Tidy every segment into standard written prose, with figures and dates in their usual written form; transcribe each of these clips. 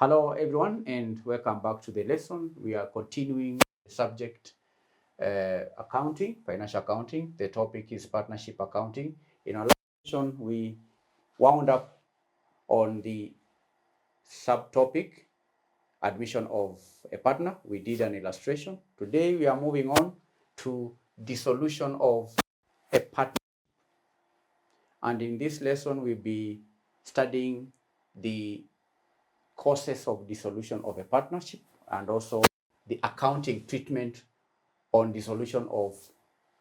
Hello everyone and welcome back to the lesson. We are continuing the subject accounting, financial accounting. The topic is partnership accounting. In our last lesson, we wound up on the subtopic admission of a partner. We did an illustration. Today we are moving on to dissolution of a partner. And in this lesson, we'll be studying the causes of dissolution of a partnership and also the accounting treatment on dissolution of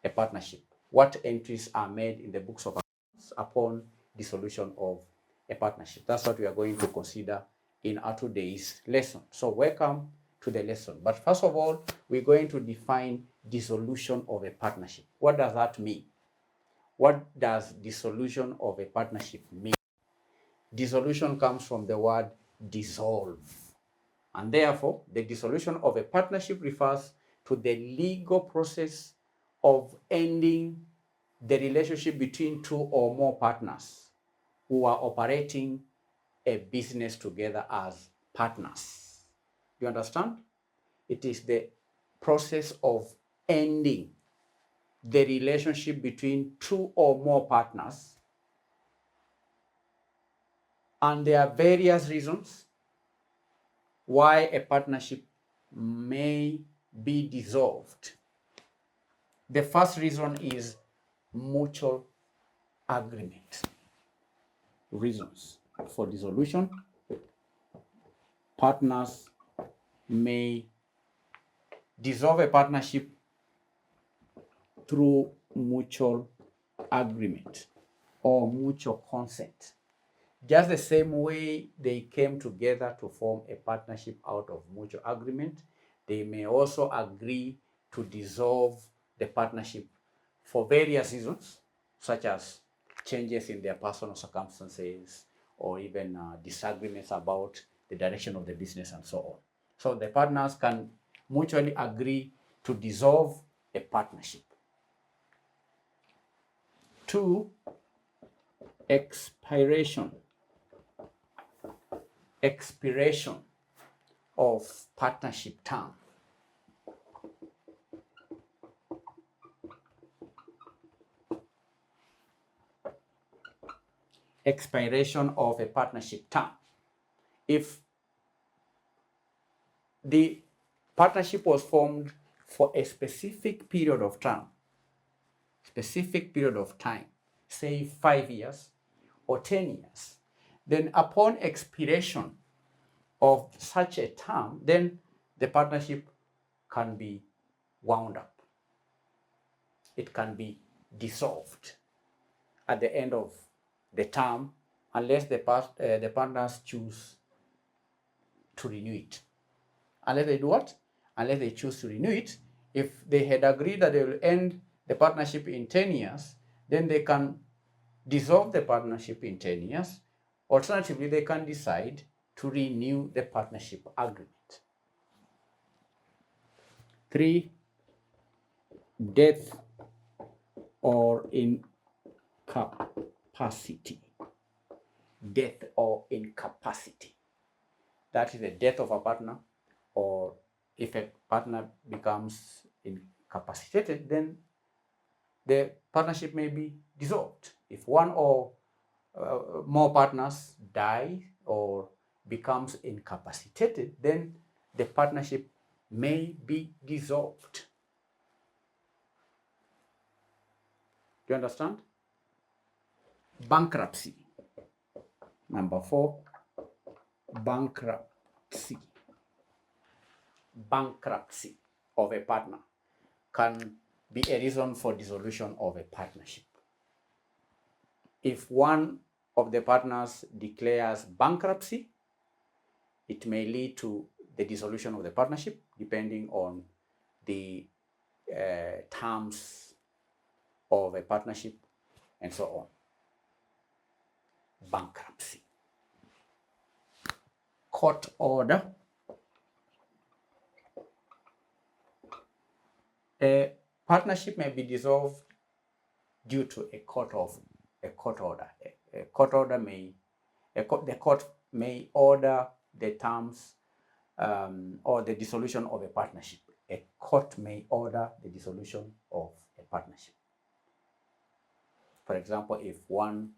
a partnership. What entries are made in the books of accounts upon dissolution of a partnership? That's what we are going to consider in our today's lesson. So welcome to the lesson. But first of all, we're going to define dissolution of a partnership. What does that mean? What does dissolution of a partnership mean? Dissolution comes from the word dissolve. And therefore, the dissolution of a partnership refers to the legal process of ending the relationship between two or more partners who are operating a business together as partners. You understand? It is the process of ending the relationship between two or more partners. And there are various reasons why a partnership may be dissolved. The first reason is mutual agreement. Reasons for dissolution: partners may dissolve a partnership through mutual agreement or mutual consent. Just the same way they came together to form a partnership out of mutual agreement, they may also agree to dissolve the partnership for various reasons, such as changes in their personal circumstances or even disagreements about the direction of the business and so on. So the partners can mutually agree to dissolve a partnership. 2, expiration of partnership term. Expiration of a partnership term. If the partnership was formed for a specific period of time, say 5 years or 10 years, then upon expiration of such a term, then the partnership can be wound up. It can be dissolved at the end of the term, unless the partners choose to renew it. Unless they do what? Unless they choose to renew it. If they had agreed that they will end the partnership in 10 years, then they can dissolve the partnership in 10 years. Alternatively, they can decide to renew the partnership agreement. 3, death or incapacity. Death or incapacity. That is the death of a partner, or if a partner becomes incapacitated, then the partnership may be dissolved. If one or more partners die or becomes incapacitated, then the partnership may be dissolved. Do you understand? Bankruptcy. Number 4, bankruptcy. Bankruptcy of a partner can be a reason for dissolution of a partnership. If one of the partners declares bankruptcy, it may lead to the dissolution of the partnership, depending on the terms of a partnership and so on. Bankruptcy. Court order. A partnership may be dissolved due to a court order. The court may order the terms or the dissolution of a partnership. A court may order the dissolution of a partnership. For example, if one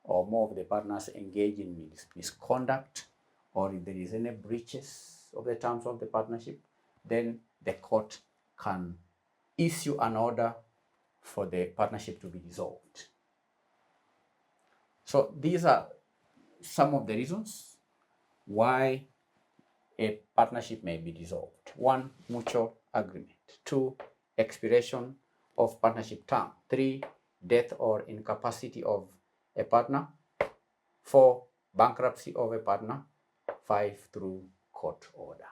or more of the partners engage in misconduct, or if there is any breaches of the terms of the partnership, then the court can issue an order for the partnership to be dissolved. So these are some of the reasons why a partnership may be dissolved. 1, mutual agreement. 2, expiration of partnership term. 3, death or incapacity of a partner. 4, bankruptcy of a partner. 5, through court order.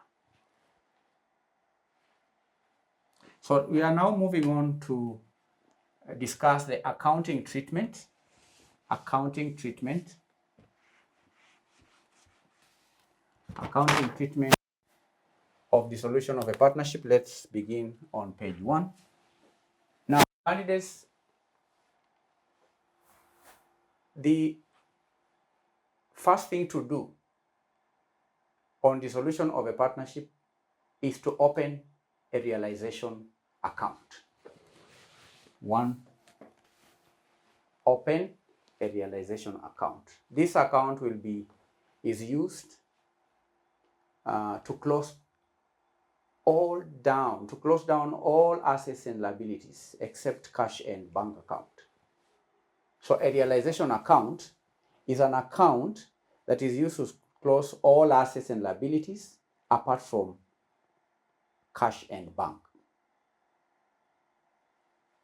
So we are now moving on to discuss the accounting treatment. Accounting treatment of dissolution of a partnership. Let's begin on page 1. Now, candidates, the first thing to do on dissolution of a partnership is to open a realization account. 1, open a realization account. This account is used to close down all assets and liabilities except cash and bank account. So a realization account is an account that is used to close all assets and liabilities apart from cash and bank.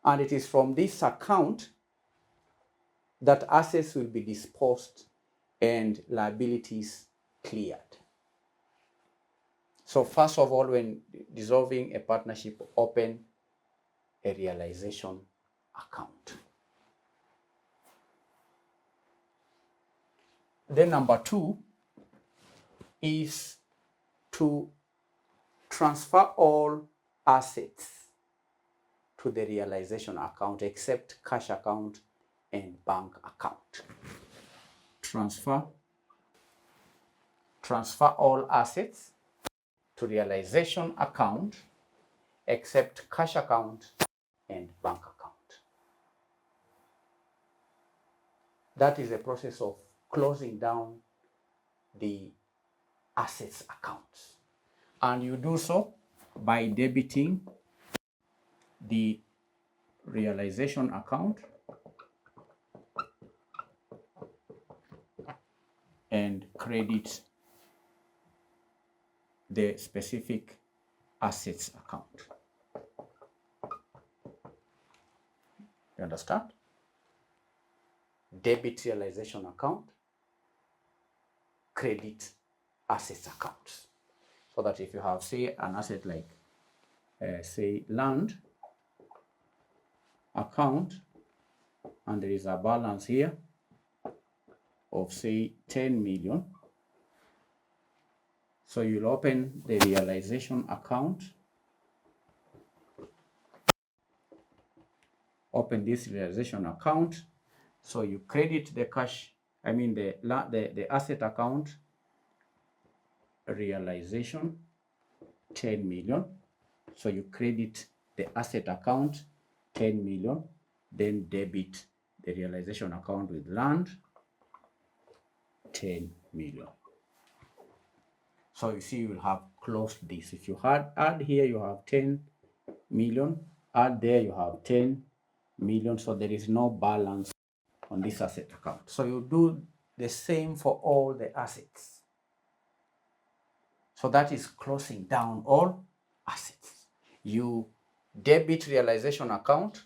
And it is from this account that assets will be disposed and liabilities cleared. So first of all, when dissolving a partnership, open a realization account. Then number 2 is to transfer all assets to the realization account except cash account and bank account. Transfer all assets to realization account except cash account and bank account. That is a process of closing down the assets accounts. And you do so by debiting the realization account and credit the specific assets account. You understand? Debit realization account, credit assets accounts. So that if you have, say, an asset like, say, land account, and there is a balance here of, say, 10 million. So you'll open the realization account, open this realization account. So you credit the cash, the asset account, realization 10 million. So you credit the asset account 10 million, then debit the realization account with land 10 million. So you see, you will have closed this. If you add here, you have 10 million, add there, you have 10 million. So there is no balance on this asset account. So you do the same for all the assets. So that is closing down all assets. You debit realization account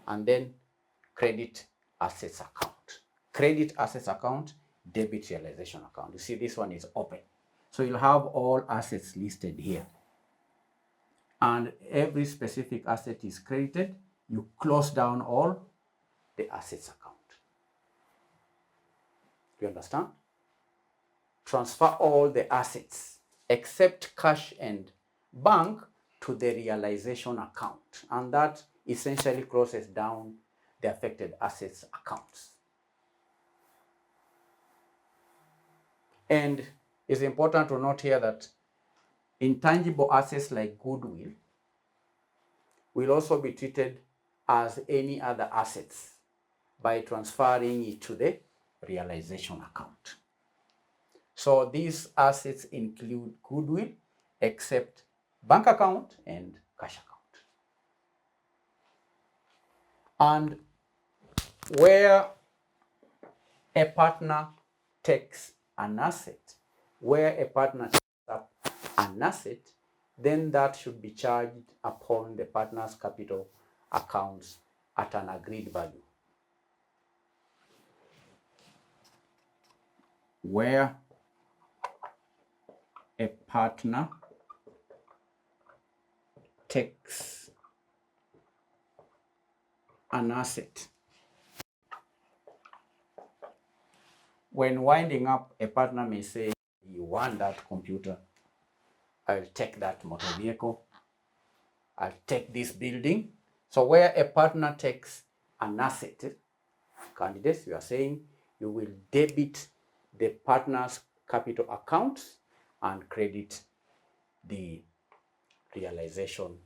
and then credit assets account. Credit assets account, debit realization account. You see, this one is open. So you'll have all assets listed here. And every specific asset is credited. You close down all the assets account. You understand? Transfer all the assets except cash and bank to the realization account. And that essentially closes down the affected assets accounts. And It's important to note here that intangible assets like goodwill will also be treated as any other assets by transferring it to the realization account. So these assets include goodwill, except bank account and cash account. And where a partner takes an asset, then that should be charged upon the partner's capital accounts at an agreed value. Where a partner takes an asset, when winding up, a partner may say, you want that computer, I'll take that motor vehicle, I'll take this building. So where a partner takes an asset, candidates, you are saying you will debit the partner's capital accounts and credit the realization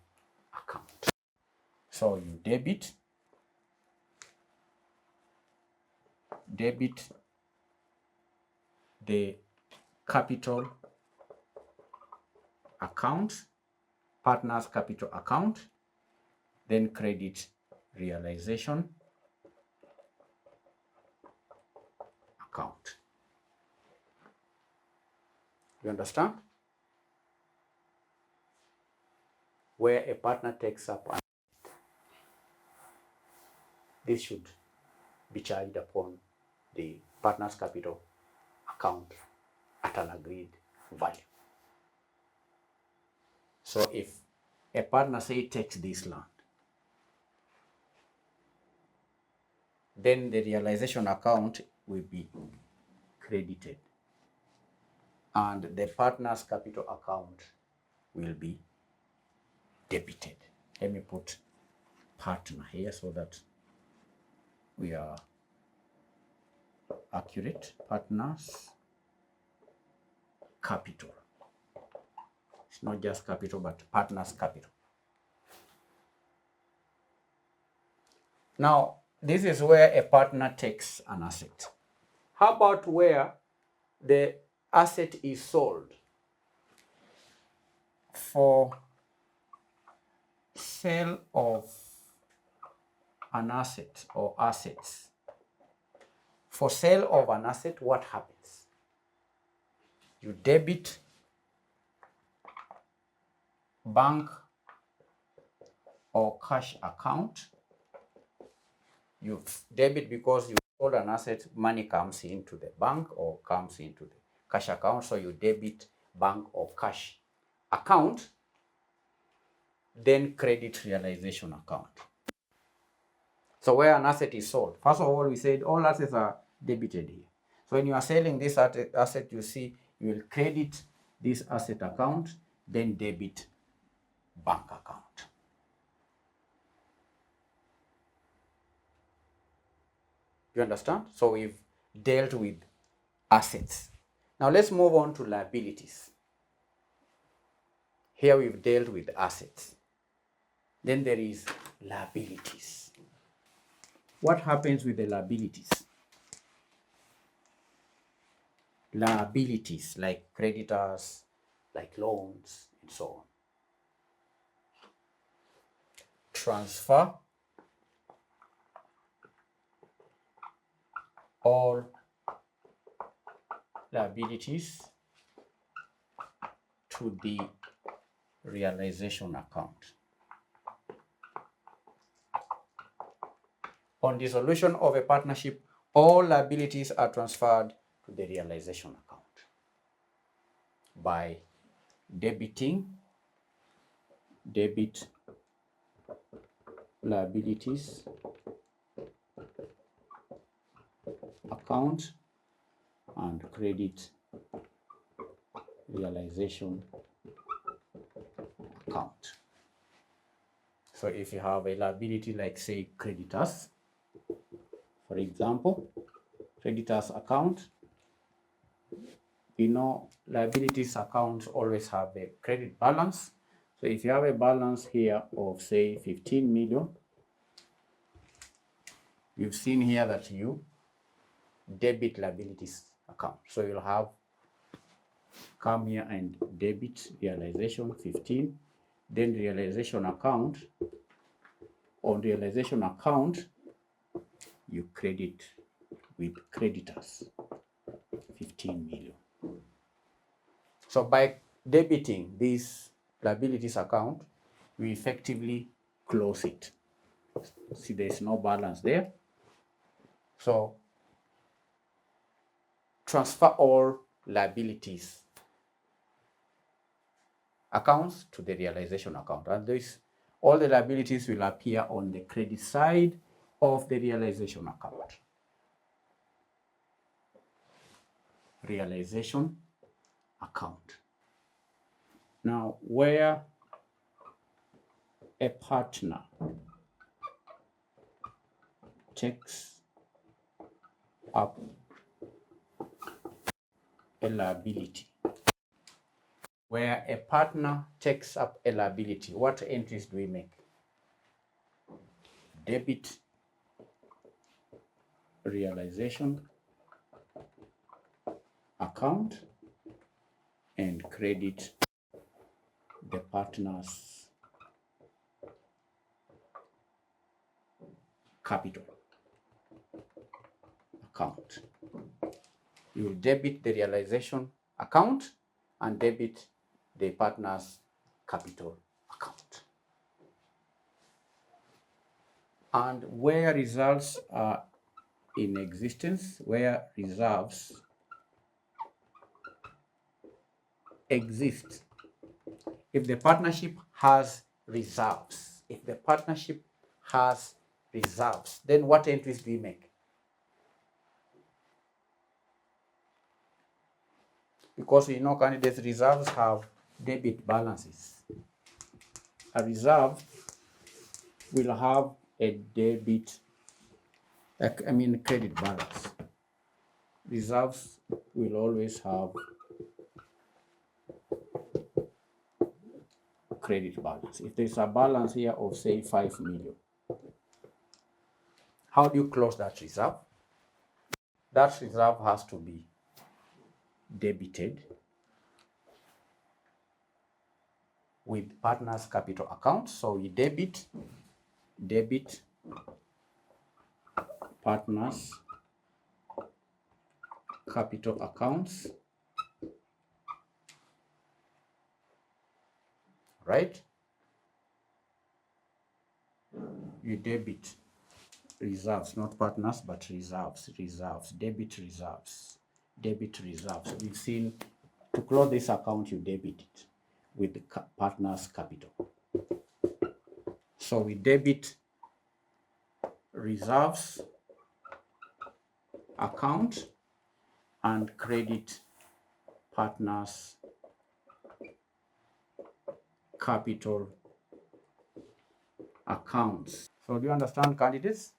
account. So you debit the capital account, partner's capital account, then credit realization account. You understand? Where a partner takes up an, this should be charged upon the partner's capital account at an agreed value. So if a partner say takes this land, then the realization account will be credited and the partner's capital account will be debited. Let me put partner here so that we are accurate. Partners capital. It's not just capital, but partners capital. Now, this is where a partner takes an asset. How about where the asset is sold? For sale of an asset or assets, for sale of an asset, what happens? You debit bank or cash account. You debit because you sold an asset, money comes into the bank or comes into the cash account, so you debit bank or cash account, then credit realization account. So where an asset is sold, first of all, we said all assets are debited here. So when you are selling this asset, you see, you will credit this asset account, then debit bank account. You understand? So we've dealt with assets. Now let's move on to liabilities. Here we've dealt with assets. Then there is liabilities. What happens with the liabilities? Liabilities like creditors, like loans, and so on. Transfer all liabilities to the realization account. On dissolution of a partnership, all liabilities are transferred to the realization account by debiting debit liabilities account and credit realization account. So if you have a liability like, say, creditors, for example, creditors account, liabilities accounts always have a credit balance. So if you have a balance here of say 15 million, you've seen here that you debit liabilities account. So you'll have come here and debit realization 15, then realization account. On realization account, you credit with creditors 15 million. So by debiting this liabilities account, we effectively close it. See, there's no balance there. So transfer all liabilities accounts to the realization account. And all the liabilities will appear on the credit side of the realization account. Realization account. Now, where a partner takes up a liability, what entries do we make? Debit realization account and credit the partner's capital account. You will debit the realization account and debit the partner's capital account. And where reserves are in existence, where reserves exist, if the partnership has reserves, then what entries do we make? Because we know candidates reserves have debit balances. A reserve will have a credit balance. Reserves will always have credit balance. If there's a balance here of say 5 million, how do you close that reserve? That reserve has to be debited with partner's capital account. So we debit partner's capital accounts, right? You debit reserves, not partners, but reserves, debit reserves. We've seen to close this account, you debit it with the partner's capital. So we debit reserves account and credit partner's capital accounts. So do you understand, candidates?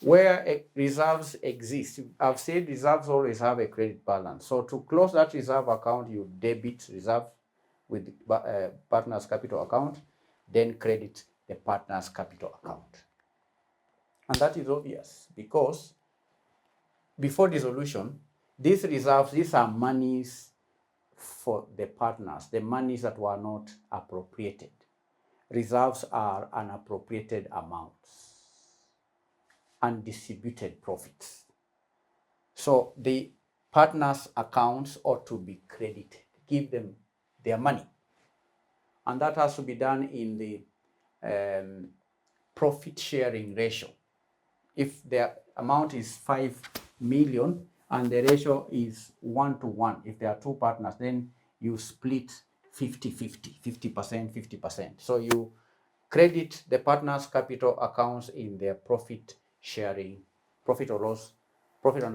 Where reserves exist, I've said reserves always have a credit balance. So to close that reserve account, you debit reserve with partner's capital account, then credit the partner's capital account. And that is obvious because before dissolution, these reserves, these are monies for the partners, the monies that were not appropriated. Reserves are unappropriated amounts, undistributed profits. So the partners' accounts ought to be credited, give them their money. And that has to be done in the profit sharing ratio. If the amount is 5 million and the ratio is 1:1, if there are two partners, then you split 50-50, 50%. So you credit the partners' capital accounts in their profit and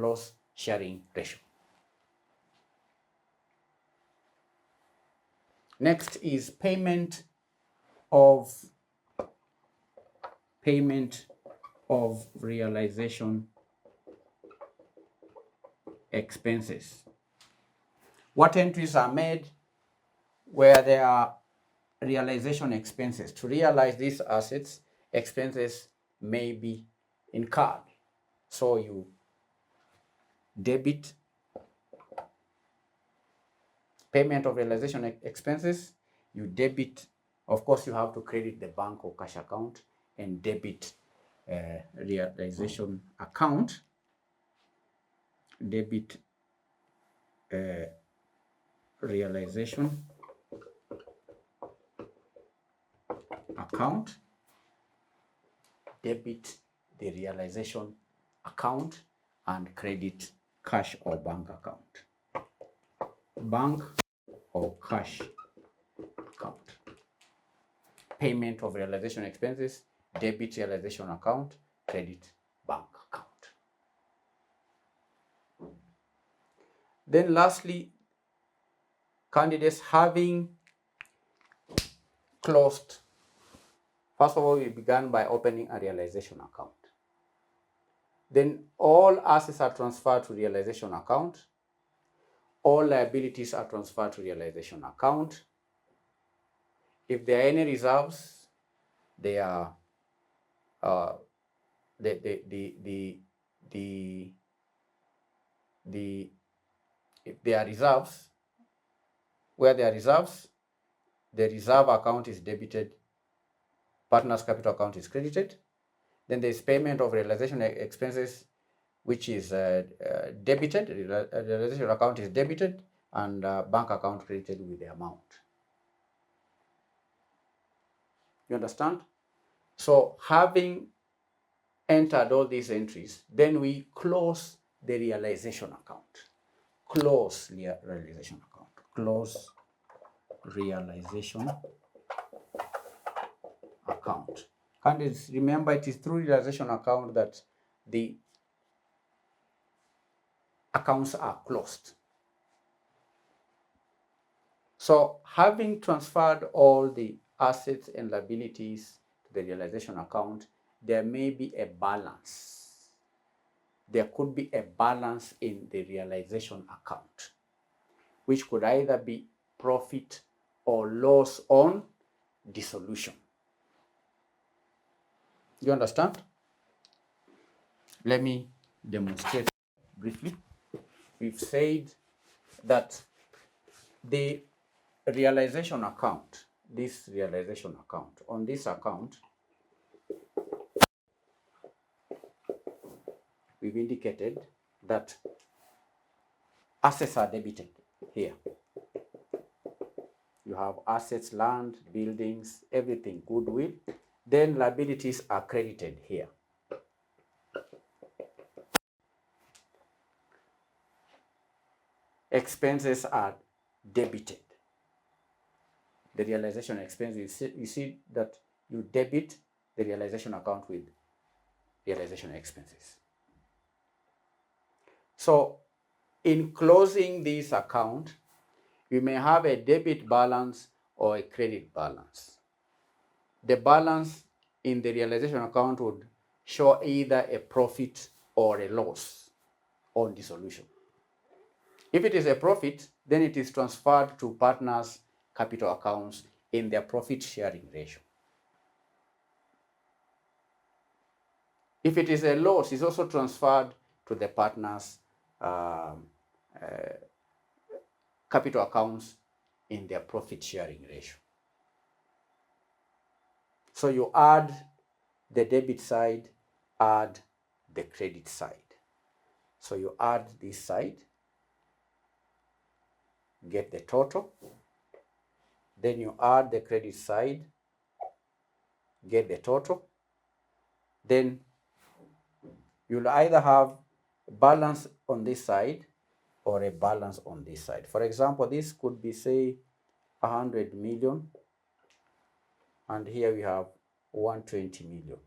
loss sharing ratio. Next is payment of realization expenses. What entries are made where there are realization expenses? To realize these assets, expenses may be incurred. So you debit payment of realization expenses, you debit, of course you have to credit the bank or cash account, and debit realization account, debit realization account, debit the realization account, and credit cash or bank account. Bank or cash account. Payment of realization expenses, debit realization account, credit bank account. Then lastly, candidates having closed. First of all, we began by opening a realization account. Then all assets are transferred to realization account. All liabilities are transferred to realization account. If there are any reserves, they are if there are reserves, where there are reserves, the reserve account is debited, partner's capital account is credited. Then there is payment of realization expenses, which is debited, realization account is debited, and bank account credited with the amount. You understand? So having entered all these entries, then we close the realization account. Close realization account. Close realization account. Candidates, remember it is through realization account that the accounts are closed. So having transferred all the assets and liabilities to the realization account, there may be a balance. There could be a balance in the realization account, which could either be profit or loss on dissolution. You understand? Let me demonstrate briefly. We've said that the realization account, this realization account, on this account, we've indicated that assets are debited here. You have assets, land, buildings, everything, goodwill. Then liabilities are credited here. Expenses are debited. The realization expenses, you see that you debit the realization account with realization expenses. So in closing this account, you may have a debit balance or a credit balance. The balance in the realization account would show either a profit or a loss on dissolution. If it is a profit, then it is transferred to partners' capital accounts in their profit sharing ratio. If it is a loss, it's also transferred to the partners' capital accounts in their profit sharing ratio. So you add the debit side, add the credit side. So you add this side, get the total, then you add the credit side, get the total, then you'll either have a balance on this side or a balance on this side. For example, this could be, say, 100 million, and here we have 120 million.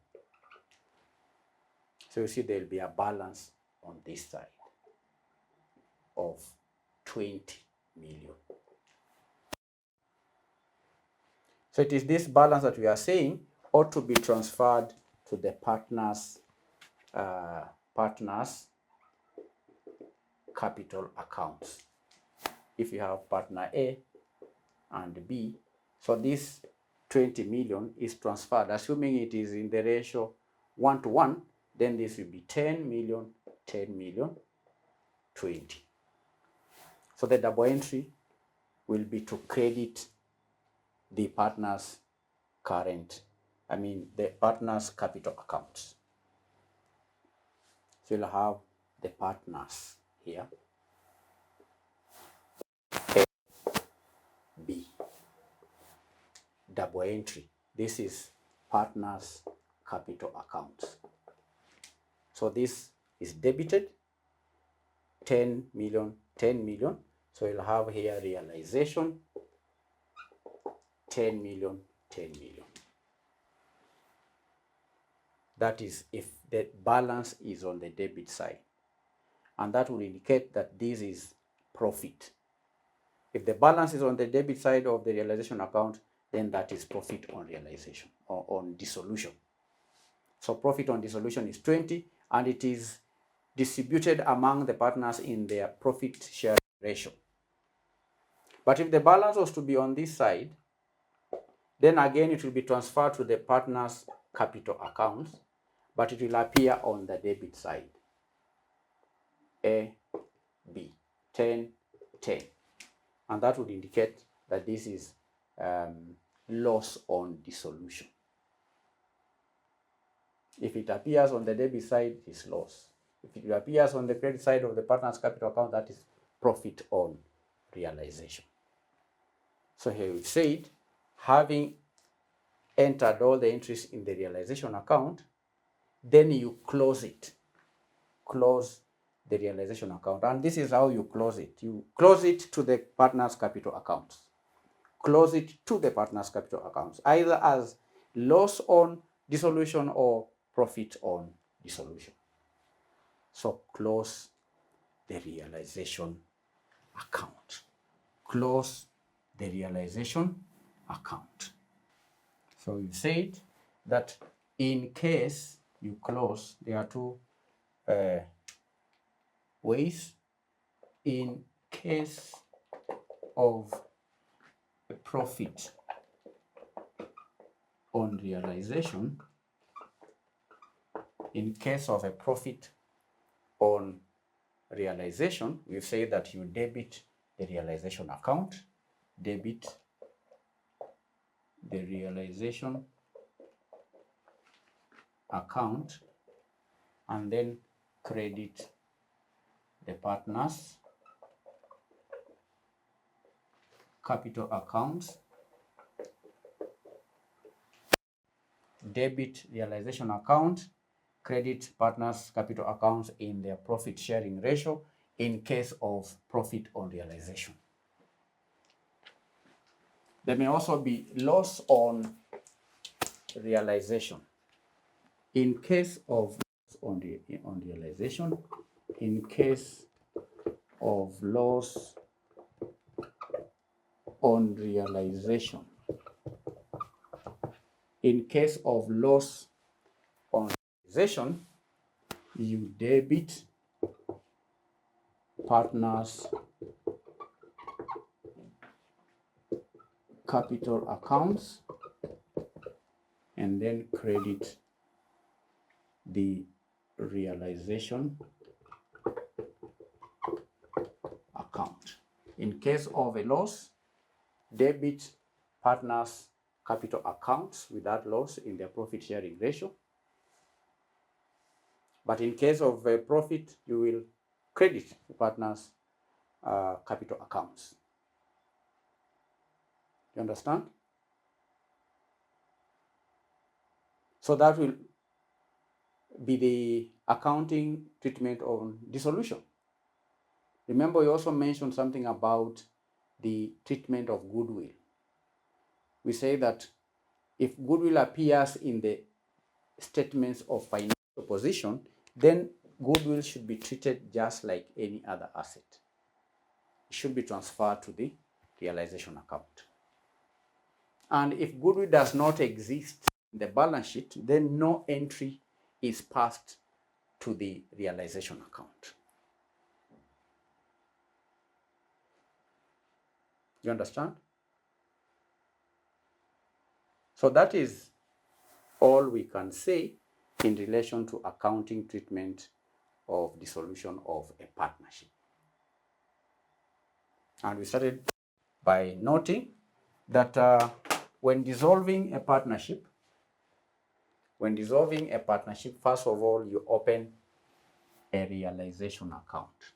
So you see there'll be a balance on this side of 20 million. So it is this balance that we are saying ought to be transferred to the partners' capital accounts. if you have partner A and B. So this 20 million is transferred, assuming it is in the ratio 1:1, then this will be 10 million, 10 million, 20. So the double entry will be to credit the partner's the partner's capital accounts. So you'll have the partners here, A, B, double entry. This is partners' capital accounts. So this is debited, 10 million, 10 million. So you'll have here realization, 10 million, 10 million. That is if the balance is on the debit side. And that will indicate that this is profit. If the balance is on the debit side of the realization account, then that is profit on realization or on dissolution. So profit on dissolution is 20, and it is distributed among the partners in their profit share ratio. But if the balance was to be on this side, then again it will be transferred to the partners' capital accounts, but it will appear on the debit side. A, B, 10, 10. And that would indicate that this is loss on dissolution. If it appears on the debit side, it is loss. If it appears on the credit side of the partner's capital account, that is profit on realization. So here we've said, having entered all the entries in the realization account, then you close it. Close the realization account. And this is how you close it. You close it to the partner's capital accounts. Close it to the partner's capital accounts, either as loss on dissolution or profit on dissolution. So close the realization account. Close the realization account. So you said that in case you close, there are two ways. In case of a profit on realization, in case of a profit on realization, we say that you debit the realization account, debit the realization account, and then credit the partners' capital accounts. Debit realization account, credit partners' capital accounts in their profit sharing ratio in case of profit on realization. There may also be loss on realization. In case of on realization, in case of loss on realization, in case of loss on realization, you debit partners' capital accounts and then credit the realization account. In case of a loss, debit partners' capital accounts with that loss in their profit sharing ratio. But in case of a profit, you will credit the partners' capital accounts. You understand? So that will be the accounting treatment on dissolution. Remember, we also mentioned something about the treatment of goodwill. We say that if goodwill appears in the statements of financial position, then goodwill should be treated just like any other asset. It should be transferred to the realization account. And if goodwill does not exist in the balance sheet, then no entry is passed to the realization account. You understand? So that is all we can say in relation to accounting treatment of dissolution of a partnership. And we started by noting that when dissolving a partnership, first of all, you open a realization account.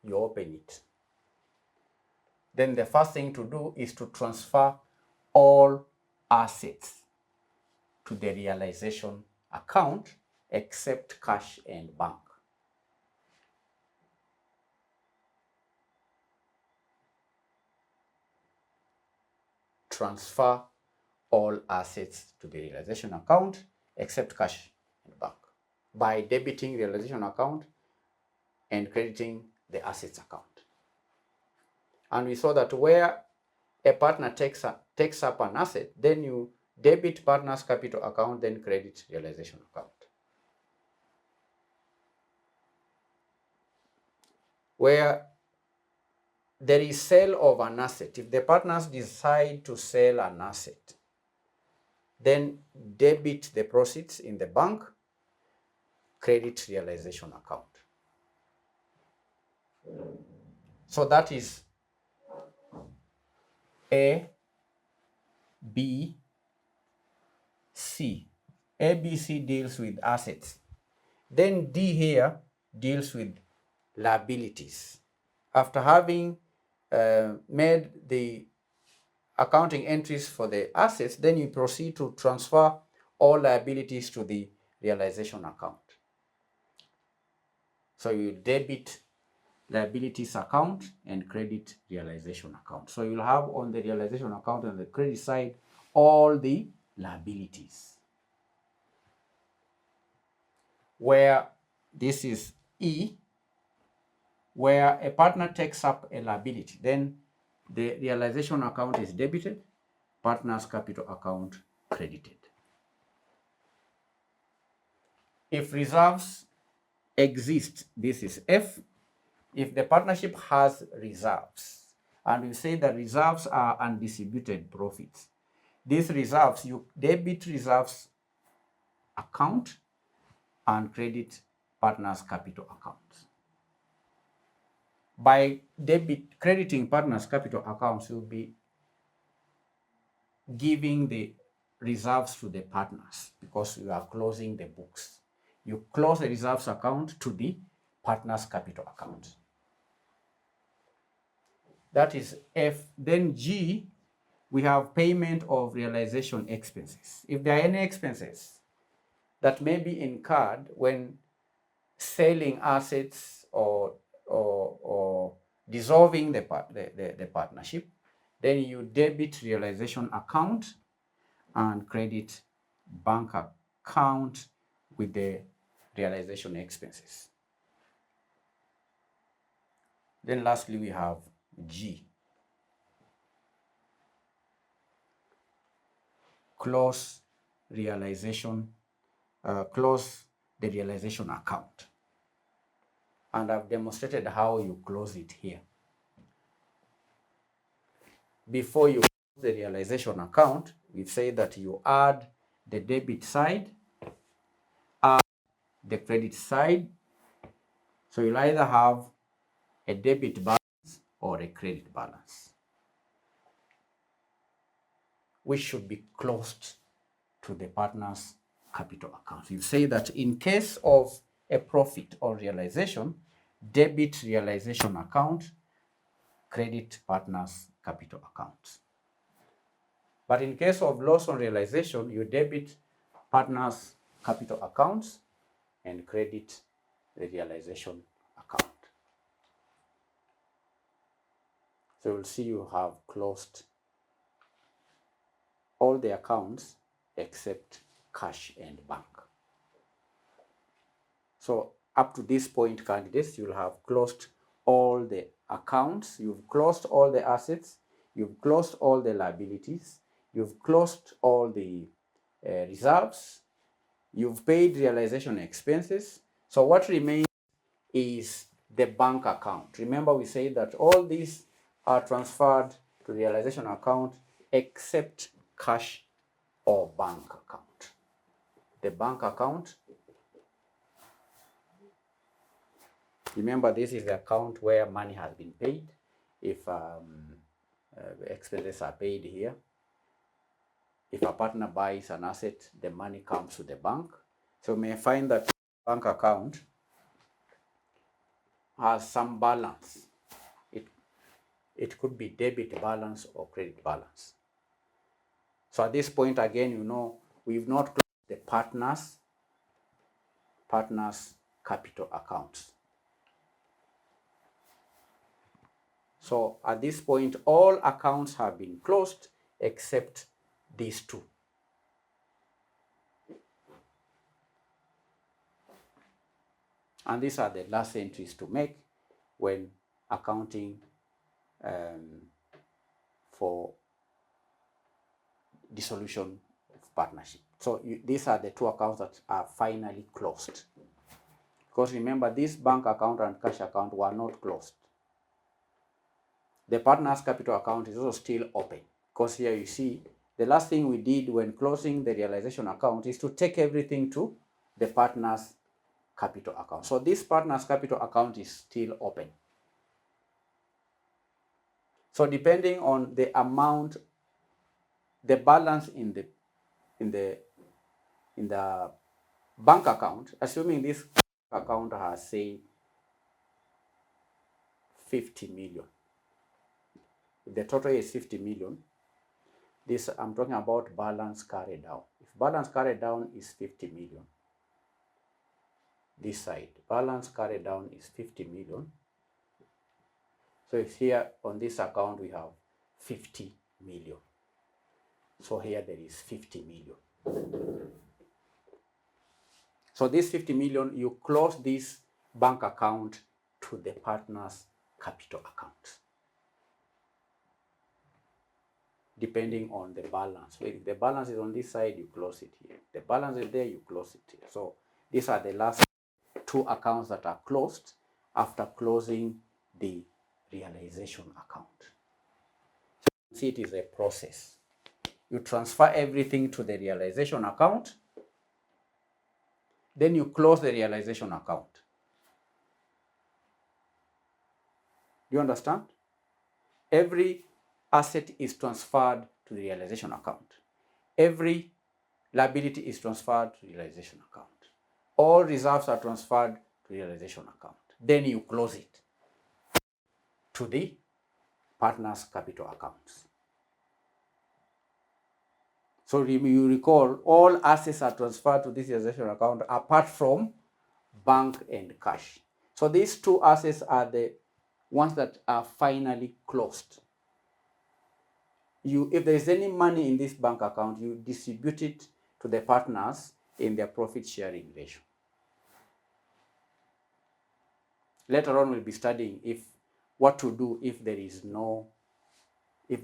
You open it. Then the first thing to do is to transfer all assets to the realization account except cash and bank. Transfer all assets to the realization account except cash and bank by debiting realization account and crediting the assets account. And we saw that where a partner takes up an asset, then you debit partner's capital account, then credit realization account. Where there is sale of an asset, if the partners decide to sell an asset, then debit the proceeds in the bank, credit realization account. So that is A, B, C. A, B, C deals with assets. Then D here deals with liabilities. After having made the accounting entries for the assets, then you proceed to transfer all liabilities to the realization account. So you debit liabilities account and credit realization account. So you'll have on the realization account and the credit side all the liabilities. Where this is E, where a partner takes up a liability, then the realization account is debited, partner's capital account credited. If reserves exist, this is F. If the partnership has reserves, and we say that reserves are undistributed profits, these reserves, you debit reserves account and credit partner's capital account. By crediting partner's capital accounts, you'll be giving the reserves to the partners because you are closing the books. You close the reserves account to the partner's capital account. That is F. Then G, we have payment of realization expenses. If there are any expenses that may be incurred when selling assets or dissolving the partnership, then you debit realization account and credit bank account with the realization expenses. Then lastly, we have G. Close the realization account. And I've demonstrated how you close it here. Before you close the realization account, we say that you add the debit side, add the credit side. So you'll either have a debit balance or a credit balance, which should be closed to the partner's capital account. You say that in case of a profit or realization, debit realization account, credit partner's capital account. But in case of loss on realization, you debit partner's capital accounts and credit the realization account. So you'll see you have closed all the accounts except cash and bank. So up to this point, candidates, you'll have closed all the accounts, you've closed all the assets, you've closed all the liabilities, you've closed all the reserves, you've paid realization expenses. So what remains is the bank account. Remember, we say that all these are transferred to the realization account except cash or bank account. The bank account, remember this is the account where money has been paid. If expenses are paid here, if a partner buys an asset, the money comes to the bank. So you may find that bank account has some balance. It could be debit balance or credit balance. So at this point, again, you know, we've not closed the partners capital accounts. So at this point, all accounts have been closed except these two. And these are the last entries to make when accounting for dissolution of partnership. So these are the two accounts that are finally closed. Because remember, this bank account and cash account were not closed. The partner's capital account is also still open. Because here you see, the last thing we did when closing the realization account is to take everything to the partner's capital account. So this partner's capital account is still open. So depending on the amount, the balance in the bank account, assuming this account has, say, 50 million. If the total is 50 million, this I'm talking about balance carried down. If balance carried down is 50 million, this side, balance carried down is 50 million. So if here on this account we have 50 million. So here there is 50 million. So this 50 million, you close this bank account to the partner's capital account. Depending on the balance. If the balance is on this side, you close it here. The balance is there, you close it here. So these are the last two accounts that are closed after closing the realization account. So you see, it is a process. You transfer everything to the realization account, then you close the realization account. Do you understand? Every asset is transferred to the realization account. Every liability is transferred to the realization account. All reserves are transferred to the realization account. Then you close it to the partner's capital accounts. So you recall, all assets are transferred to this realization account apart from bank and cash. So these two assets are the ones that are finally closed. If there is any money in this bank account, you distribute it to the partners in their profit sharing ratio. Later on, we'll be studying what to do if there is no, if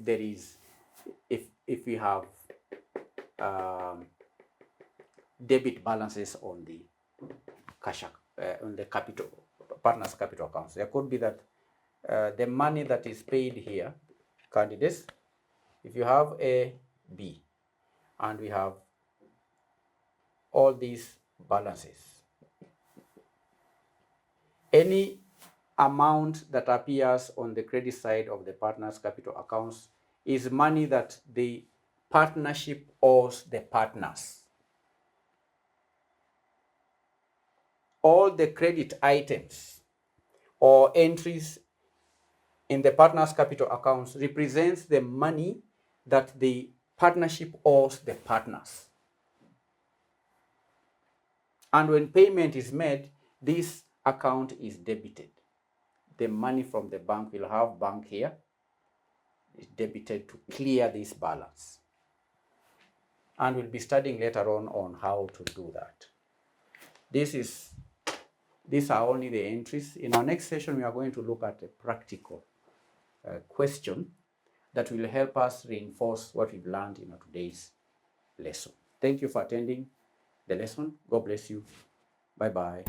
we have debit balances on the cash, on the capital, partners' capital accounts. There could be that the money that is paid here, candidates, if you have A, B, and we have all these balances, any amount that appears on the credit side of the partner's capital accounts is money that the partnership owes the partners. All the credit items or entries in the partner's capital accounts represents the money that the partnership owes the partners. And when payment is made, this account is debited. The money from the bank will have bank here. It's debited to clear this balance. And we'll be studying later on how to do that. These are only the entries. In our next session, we are going to look at a practical question that will help us reinforce what we've learned in today's lesson. Thank you for attending the lesson. God bless you. Bye-bye.